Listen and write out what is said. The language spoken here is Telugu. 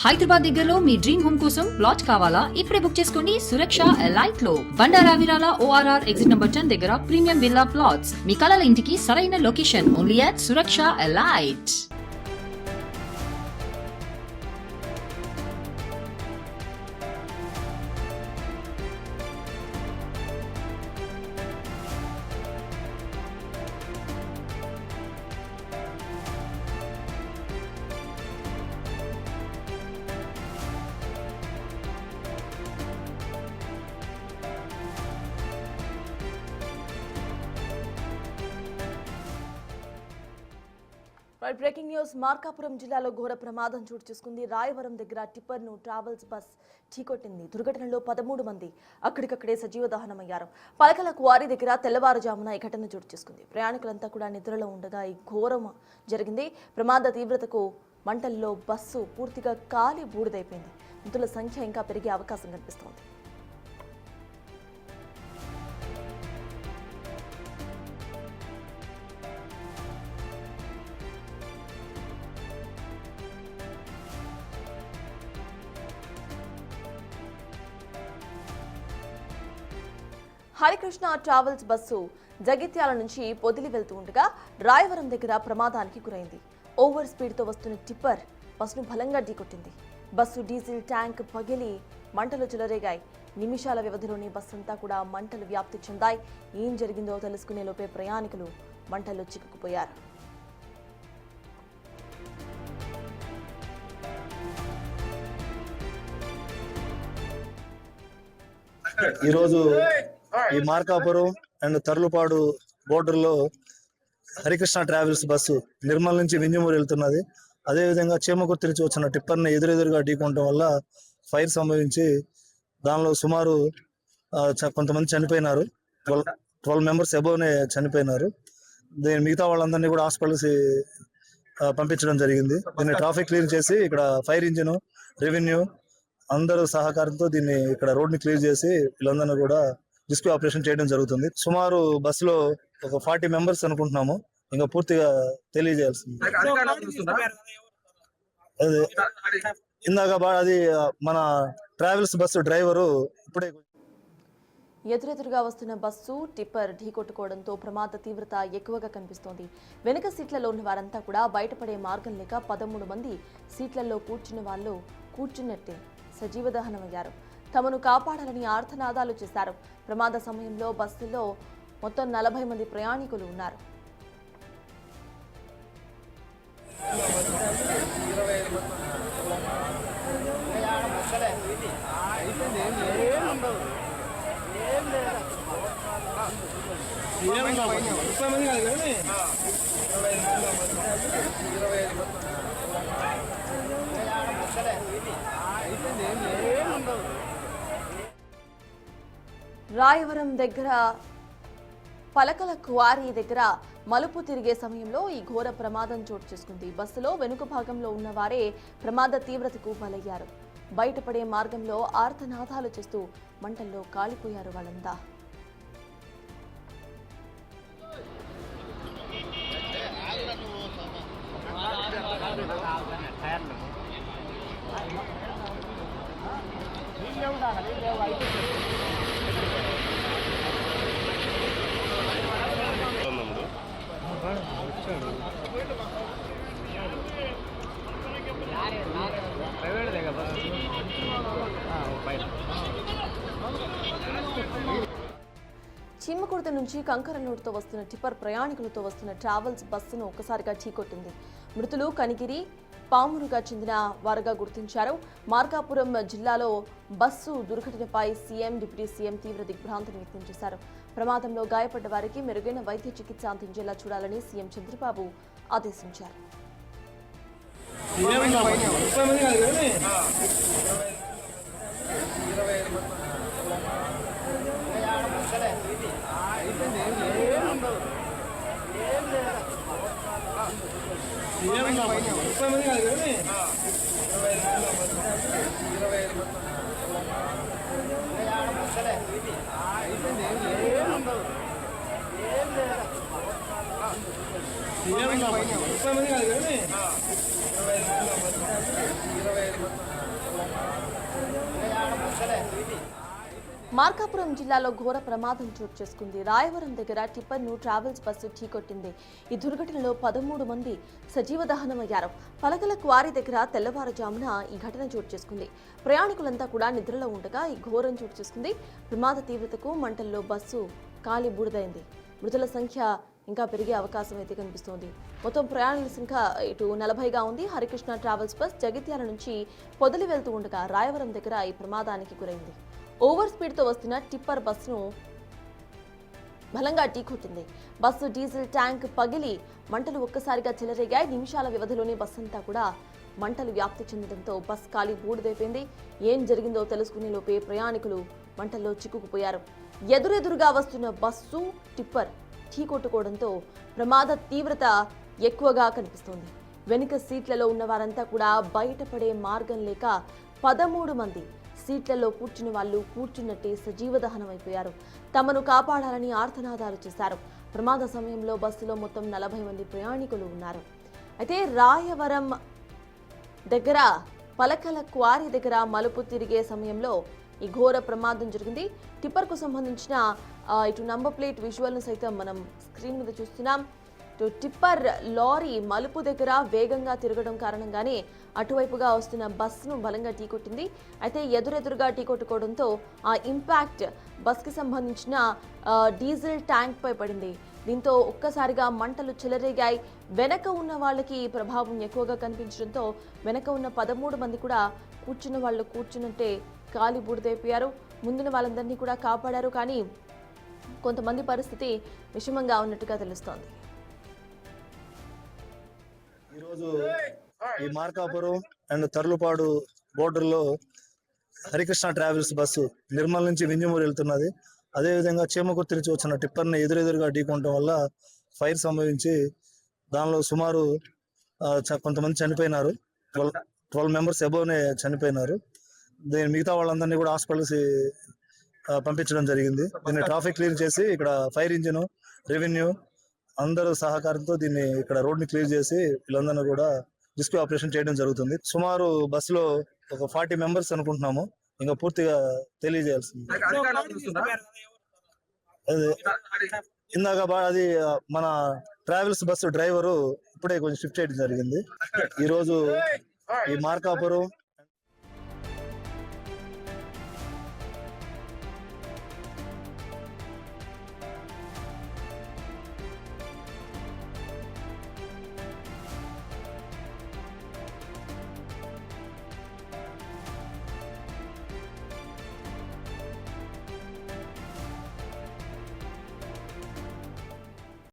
హైదరాబాద్ దగ్గరలో మీ డ్రీమ్ హోమ్ కోసం ప్లాట్ కావాలా? ఇప్పుడే బుక్ చేసుకోండి సురక్ష ఎలైట్ లో. బండారా విరాల ORR ఎగ్జిట్ నంబర్ 10 దగ్గర ప్రీమియం విల్లా ప్లాట్స్. మీ కలల ఇంటికి సరైన location only at Suraksha elite. Breaking news. Markapuram జిల్లాలో ఘోర ప్రమాదం చోటు చేసుకుంది. రాయవరం దగ్గర టిప్పర్ ను ట్రావెల్స్ బస్ ఢీకొట్టింది. దుర్ఘటనలో 13 మంది అక్కడికక్కడే సజీవ దహనమయ్యారు. పలకల క్వారీ దగ్గర తెల్లవారుజామున ఈ ఘటన చోటు చేసుకుంది. ప్రయాణికులంతా కూడా నిద్రలో ఉండగా ఈ ఘోరం జరిగింది. ప్రమాద తీవ్రతకు మంటల్లో బస్సు పూర్తిగా కాలి బూడిదైపోయింది. మృతుల సంఖ్య ఇంకా పెరిగే అవకాశం కనిపిస్తోంది. హరికృష్ణ ట్రావెల్స్ బస్సు జగిత్యాల నుంచి పొదిలి వెళ్తూ ఉండగా రాయవరం దగ్గర ప్రమాదానికి గురైంది. ఓవర్ స్పీడ్ తో వస్తున్న టిప్పర్ బస్సును బలంగా ఢీకొట్టింది. బస్సు డీజిల్ ట్యాంక్ పగిలి మంటలు చెలరేగాయి. నిమిషాల వ్యవధిలోనే బస్సు అంతా కూడా మంటలు వ్యాప్తి చెందాయి. ఏం జరిగిందో తెలుసుకునే లోపే ప్రయాణికులు మంటల్లో చిక్కుకుపోయారు. ఈరోజు ఈ మార్కాపురం అండ్ తర్లుపాడు బోర్డర్ లో హరికృష్ణ ట్రావెల్స్ బస్సు నిర్మల్ నుంచి వింజమూరు వెళ్తున్నది. అదేవిధంగా చీమకుర్తి నుంచి వచ్చిన టిప్పర్ ని ఎదురెదురుగా ఢీకొనడం వల్ల ఫైర్ సంభవించి దానిలో సుమారు కొంతమంది చనిపోయినారు. 12 మెంబర్స్ అబోవ్నే చనిపోయినారు. మిగతా వాళ్ళందరినీ కూడా హాస్పిటల్స్ పంపించడం జరిగింది. దీన్ని ట్రాఫిక్ క్లియర్ చేసి ఇక్కడ ఫైర్ ఇంజిన్, రెవెన్యూ అందరూ సహకారంతో దీన్ని ఇక్కడ రోడ్ ని క్లియర్ చేసి వీళ్ళందరినీ కూడా రెస్క్యూ ఆపరేషన్ చేయడం జరుగుతుంది. సుమారు బస్సులో ఒక 40 మెంబర్స్ అనుకుంటున్నాము. ఇంకా పూర్తిగా తెలియజేయాల్సింది. ఇందాక అది మన ట్రావెల్స్ బస్సు డ్రైవరు ఇప్పుడే ఎదురెదురుగా వస్తున్న బస్సు టిప్పర్ ఢీకొట్టుకోవడంతో ప్రమాద తీవ్రత ఎక్కువగా కనిపిస్తోంది. వెనుక సీట్లలో ఉన్న వారంతా కూడా బయటపడే మార్గం లేక 13 మంది సీట్లలో కూర్చున్న వాళ్ళు కూర్చున్నట్టే సజీవ దహనమయ్యారు. తమను కాపాడాలని ఆర్తనాదాలు చేశారు. ప్రమాద సమయంలో బస్సులో మొత్తం 40 మంది ప్రయాణికులు ఉన్నారు. రాయవరం దగ్గర పలకల క్వారీ దగ్గర మలుపు తిరిగే సమయంలో ఈ ఘోర ప్రమాదం చోటు చేసుకుంది. బస్సులో వెనుక భాగంలో ఉన్నవారే ప్రమాద తీవ్రతకు బలయ్యారు. బయటపడే మార్గంలో ఆర్తనాదాలు చేస్తూ మంటల్లో కాలిపోయారు వాళ్ళంతా. చీమకుర్తి నుంచి కంకరలోడ్తో వస్తున్న టిప్పర్ ప్రయాణికులతో వస్తున్న ట్రావెల్స్ బస్సును ఒక్కసారిగా ఢీకొట్టింది. మృతులు కనిగిరి, పామురుగా చెందిన వారుగా గుర్తించారు. మార్కాపురం జిల్లాలో బస్సు దుర్ఘటనపై సీఎం, డిప్యూటీ సీఎం తీవ్ర దిగ్భ్రాంతిని వ్యక్తం చేశారు. ప్రమాదంలో గాయపడ్డ వారికి మెరుగైన వైద్య చికిత్స అందించేలా చూడాలని సీఎం చంద్రబాబు ఆదేశించారు. మంది కాదు కానీ 25 మార్కాపురం జిల్లాలో ఘోర ప్రమాదం చోటు చేసుకుంది. రాయవరం దగ్గర టిప్పర్ను ట్రావెల్స్ బస్సు ఢీకొట్టింది. ఈ దుర్ఘటనలో 13 మంది సజీవ దహనమయ్యారు. పలకల క్వారీ దగ్గర తెల్లవారుజామున ఈ ఘటన చోటు చేసుకుంది. ప్రయాణికులంతా కూడా నిద్రలో ఉండగా ఈ ఘోరం చోటు చేసుకుంది. ప్రమాద తీవ్రతకు మంటల్లో బస్సు కాలి బూడిదైంది. మృతుల సంఖ్య ఇంకా పెరిగే అవకాశం అయితే కనిపిస్తోంది. మొత్తం ప్రయాణికుల సంఖ్య ఇటు 40గా ఉంది. హరికృష్ణ ట్రావెల్స్ బస్ జగిత్యాల నుంచి పొదిలి వెళ్తూ ఉండగా రాయవరం దగ్గర ఈ ప్రమాదానికి గురైంది. ఓవర్ స్పీడ్తో వస్తున్న టిప్పర్ బస్సును బలంగా ఢీకొట్టింది. బస్సు డీజిల్ ట్యాంక్ పగిలి మంటలు ఒక్కసారిగా చెలరేగాయి. నిమిషాల వ్యవధిలోనే బస్సు అంతా కూడా మంటలు వ్యాప్తి చెందడంతో బస్ ఖాళీ బూడిదైపోయింది. ఏం జరిగిందో తెలుసుకునే లోపే ప్రయాణికులు మంటల్లో చిక్కుకుపోయారు. ఎదురెదురుగా వస్తున్న బస్సు టిప్పర్ ఢీకొట్టుకోవడంతో ప్రమాద తీవ్రత ఎక్కువగా కనిపిస్తోంది. వెనుక సీట్లలో ఉన్న వారంతా కూడా బయటపడే మార్గం లేక 13 మంది సీట్లలో కూర్చున్న వాళ్ళు కూర్చున్నట్టే సజీవ దహనం అయిపోయారు. తమను కాపాడాలని ఆర్తనాదాలు చేశారు. ప్రమాద సమయంలో బస్సులో మొత్తం 40 మంది ప్రయాణికులు ఉన్నారు. అయితే రాయవరం దగ్గర పలకల క్వారీ దగ్గర మలుపు తిరిగే సమయంలో ఈ ఘోర ప్రమాదం జరిగింది. టిప్పర్కు సంబంధించిన ఇటు నంబర్ ప్లేట్ విజువల్ను సైతం మనం స్క్రీన్ మీద చూస్తున్నాం. టిప్పర్ లారీ మలుపు దగ్గర వేగంగా తిరగడం కారణంగానే అటువైపుగా వస్తున్న బస్సును బలంగా ఢీకొట్టింది. అయితే ఎదురెదురుగా ఢీకొట్టుకోవడంతో ఆ ఇంపాక్ట్ బస్కి సంబంధించిన డీజిల్ ట్యాంక్ పై పడింది. దీంతో ఒక్కసారిగా మంటలు చెలరేగాయి. వెనక ఉన్న వాళ్ళకి ప్రభావం ఎక్కువగా కనిపించడంతో వెనక ఉన్న 13 మంది కూడా కూర్చున్న వాళ్ళు కూర్చున్నట్టే కాలి బూడిదైపోయారు. ముందున వాళ్ళందరినీ కూడా కాపాడారు. కానీ కొంతమంది పరిస్థితి విషమంగా ఉన్నట్టుగా తెలుస్తోంది. ఈరోజు ఈ మార్కాపురం అండ్ తర్లుపాడు బోర్డర్లో హరికృష్ణ ట్రావెల్స్ బస్సు నిర్మల్ నుంచి వింజమూరు వెళ్తున్నది. అదేవిధంగా చీమకుర్తి నుంచి వచ్చిన టిప్పర్ని ఎదురెదురుగా ఢీకొనడం వల్ల ఫైర్ సంభవించి దానిలో సుమారు కొంతమంది చనిపోయినారు. 12 మెంబర్స్ అబోవ్నే చనిపోయినారు. మిగతా వాళ్ళందరినీ కూడా హాస్పిటల్స్ పంపించడం జరిగింది. దీన్ని ట్రాఫిక్ క్లియర్ చేసి ఇక్కడ ఫైర్ ఇంజిన్, రెవెన్యూ అందరూ సహకారంతో దీన్ని ఇక్కడ రోడ్ని క్లియర్ చేసి వీళ్ళందరినీ కూడా రెస్క్యూ ఆపరేషన్ చేయడం జరుగుతుంది. సుమారు బస్సులో ఒక 40 మెంబర్స్ అనుకుంటున్నాము. ఇంకా పూర్తిగా తెలియజేయాల్సింది. ఇందాక అది మన ట్రావెల్స్ బస్సు డ్రైవరు ఇప్పుడే కొంచెం షిఫ్ట్ చేయడం జరిగింది. ఈరోజు ఈ మార్కాపురం